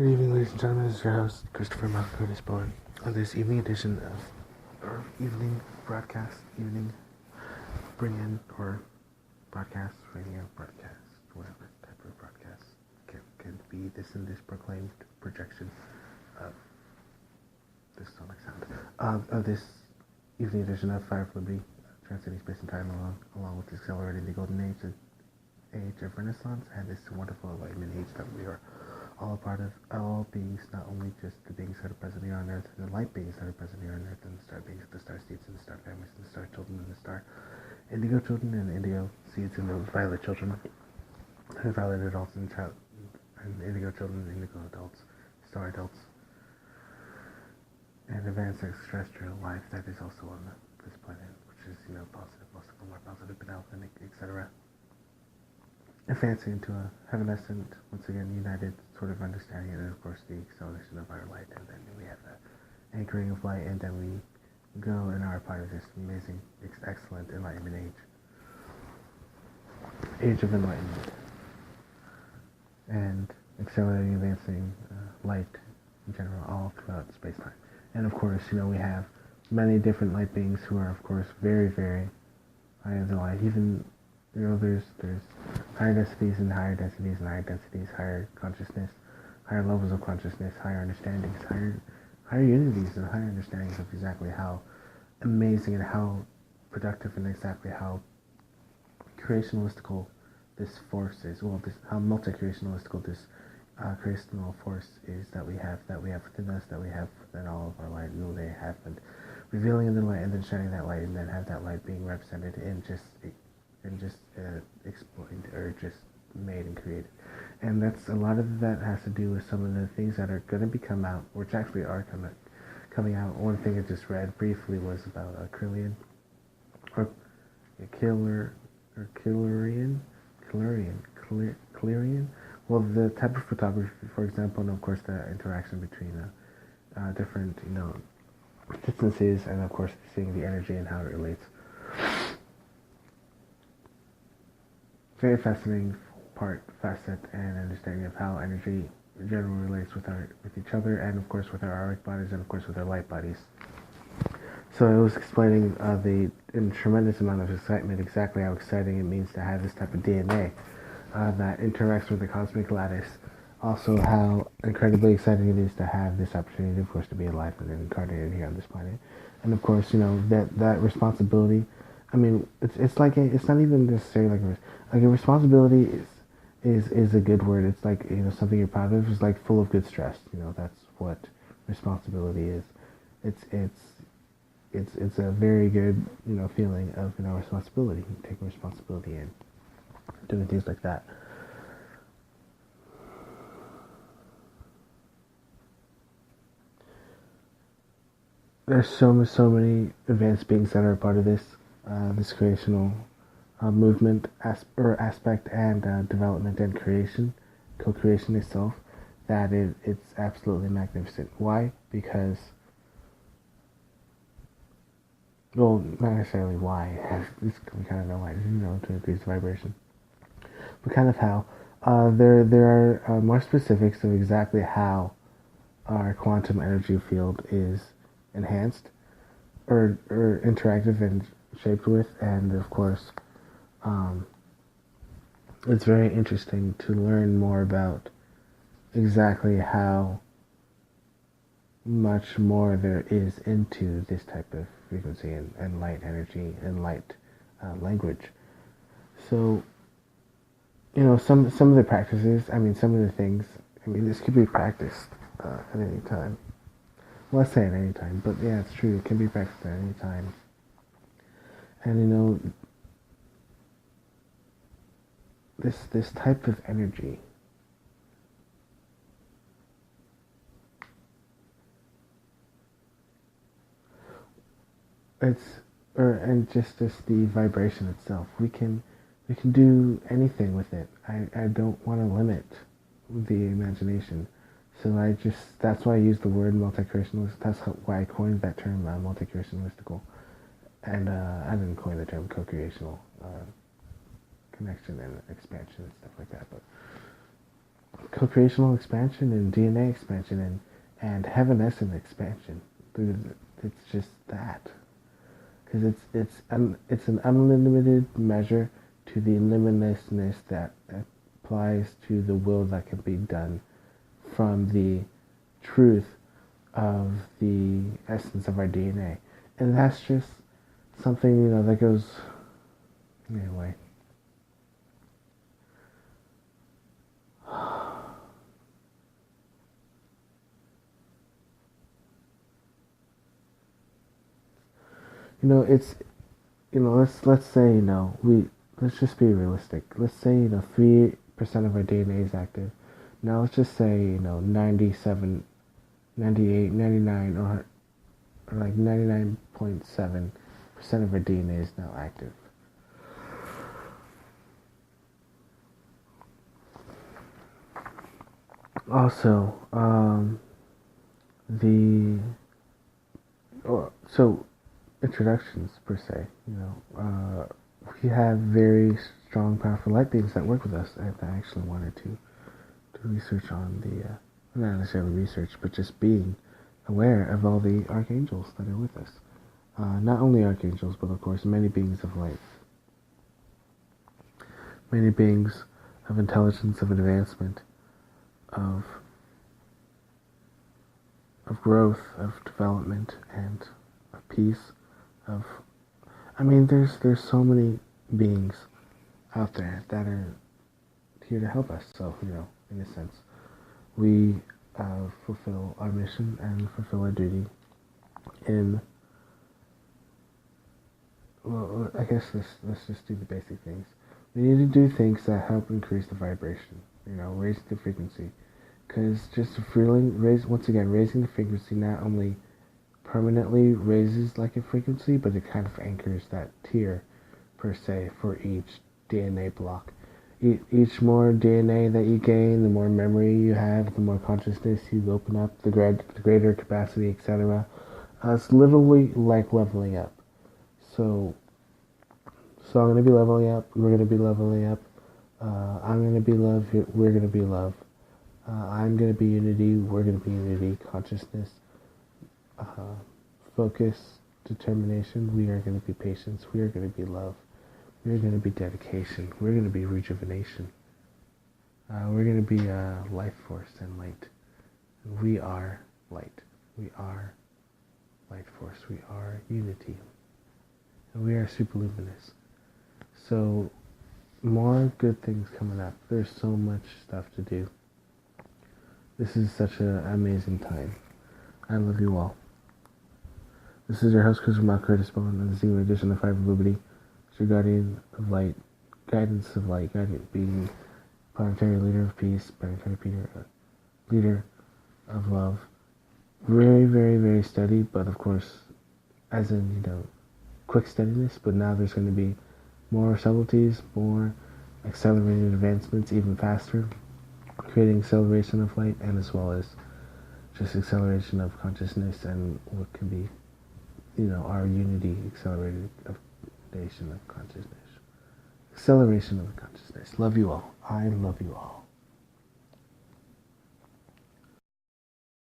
Good evening, ladies and gentlemen. This is your host, Christopher Malcolm Bowen, on this evening edition of our evening broadcast, bring-in, or broadcast, radio, broadcast, whatever type of broadcast can be this and this proclaimed projection of this sonic sound of this evening edition of Fire of Liberty, transcending space and time along with accelerating the golden age of Renaissance and this wonderful enlightenment age that we are all a part of, all beings, not only just the beings that are present here on Earth, and the light beings that are present here on Earth, and the star beings, the star seeds, and the star families, and the star children, and the star indigo children, and the indigo seeds, and the violet children, and violet adults, and indigo children, and indigo adults, star adults, and advanced extraterrestrial life that is also on this planet, which is, positive, more positive, benevolent, etc. Advancing into a evanescent, once again, united sort of understanding, and of course the acceleration of our light, and then we have the anchoring of light, and then we go and are part of this amazing, excellent enlightenment age of enlightenment, and accelerating, advancing light in general, all throughout space-time. And of course, we have many different light beings who are, of course, very, very high in the light. Even there's higher densities and higher densities and higher densities, higher consciousness, higher levels of consciousness, higher understandings, higher unities, and higher understandings of exactly how amazing and how productive and exactly how creationalistical this force is. Well, how multi-creationalistical this creational force is that we have within us, that we have within all of our light. They have been revealing in the light and then shining that light, and then have that light being represented in just explained or just made and created. And that's a lot of that has to do with some of the things that are going to be come out, which actually are coming out. One thing I just read briefly was about a Killerian. Well, the type of photography, for example, and of course the interaction between different distances, and of course seeing the energy and how it relates. Very fascinating facet and understanding of how energy generally relates with each other, and of course with our auric bodies, and of course with our light bodies. So I was explaining in tremendous amount of excitement exactly how exciting it means to have this type of DNA that interacts with the cosmic lattice. Also, how incredibly exciting it is to have this opportunity, of course, to be alive and incarnated here on this planet, and of course, that responsibility. I mean, it's not even necessarily like a responsibility is a good word. It's like something you're proud of. It's like full of good stress. That's what responsibility is. It's a very good feeling of responsibility, taking responsibility and doing things like that. There's so many advanced beings that are a part of this creational movement aspect and development and co-creation itself, that it's absolutely magnificent. Why? Because, well, not necessarily why. We kind of know why, to increase the vibration, but kind of how. There are more specifics of exactly how our quantum energy field is enhanced or interactive and shaped with, and of course it's very interesting to learn more about exactly how much more there is into this type of frequency and light energy and light language. So some of the practices, some of the things, this could be practiced at any time. Well, let's say at any time, but yeah, it's true. It can be practiced at any time. And this type of energy and just the vibration itself. We can do anything with it. I don't want to limit the imagination. So that's why I use the word multi-creationalist. That's why I coined that term, multi-creationalistical. And I didn't coin the term co-creational connection and expansion and stuff like that. But co-creational expansion and DNA expansion and heaven-essence expansion. It's just that, because it's an unlimited measure to the limitlessness that applies to the will that can be done from the truth of the essence of our DNA, and that's just something that goes anyway. It's let's say let's just be realistic. Let's say 3% of our DNA is active. Now let's just say 97, 98, 99, or like 99.7% of our DNA is now active. Also, so introductions per se, we have very strong, powerful light beings that work with us, and I actually wanted to research on not necessarily research, but just being aware of all the archangels that are with us. Not only archangels, but of course many beings of light, many beings of intelligence, of advancement, of growth, of development, and of peace. There's so many beings out there that are here to help us. So in a sense, we fulfill our mission and fulfill our duty in. Well, I guess let's just do the basic things. We need to do things that help increase the vibration. Raise the frequency, because just raising the frequency not only permanently raises like a frequency, but it kind of anchors that tier per se for each DNA block. Each more DNA that you gain, the more memory you have, the more consciousness you open up, the greater capacity, etc. It's literally like leveling up. So I'm going to be leveling up, we're going to be leveling up, I'm going to be love, we're going to be love, I'm going to be unity, we're going to be unity, consciousness, focus, determination, we are going to be patience, we are going to be love, we are going to be dedication, we're going to be rejuvenation, we're going to be life force and light. We are light, we are light force, we are unity, and we are superluminous. So more good things coming up. There's so much stuff to do. This is such an amazing time. I love you all. This is your host, Christopher Curtis Bone, and the singular edition of Five of Liberty. It's your guardian of light, guidance of light, guardian being, planetary leader of peace, planetary leader of love. Very, very, very steady, but of course, as in, quick steadiness, but now there's going to be more subtleties, more accelerated advancements, even faster, creating acceleration of light, and as well as just acceleration of consciousness and what can be, our unity, accelerated of consciousness. Acceleration of consciousness. Love you all. I love you all.